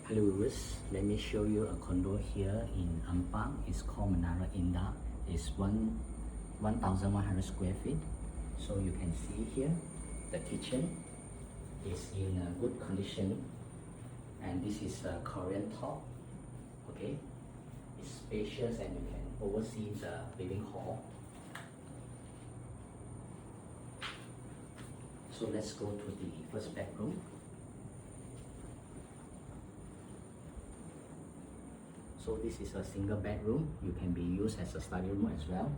Hello viewers, let me show you a condo here in Ampang. It's called Menara Indah. It's 1,100 square feet. So you can see here, the kitchen is in a good condition, and this is a Korean top. Okay, it's spacious and you can oversee the living hall. So let's go to the first bedroom. So this is a single bedroom. You can be used as a study room as well.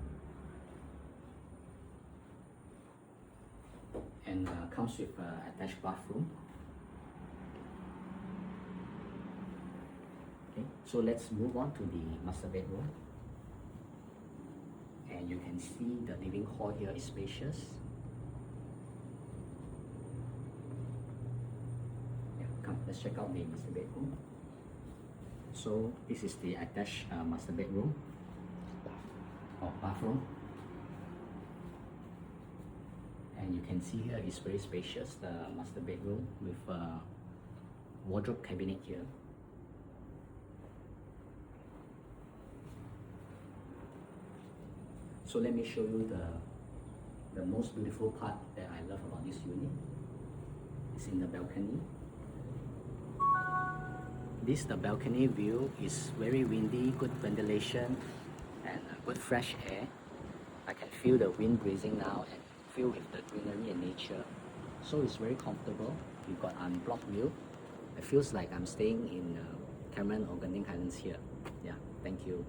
And comes with an attached bathroom. Okay, so let's move on to the master bedroom. And you can see the living hall here is spacious. Yeah, come, let's check out the master bedroom. So this is the attached master bedroom or bathroom, and you can see here it's very spacious, the master bedroom with a wardrobe cabinet here. So let me show you the most beautiful part that I love about this unit. It's in the balcony. The balcony view is very windy, good ventilation and good fresh air. I can feel the wind breezing now and feel with the greenery and nature. So it's very comfortable. You've got unblocked view. It feels like I'm staying in Cameron or Genting Highlands here. Yeah, thank you.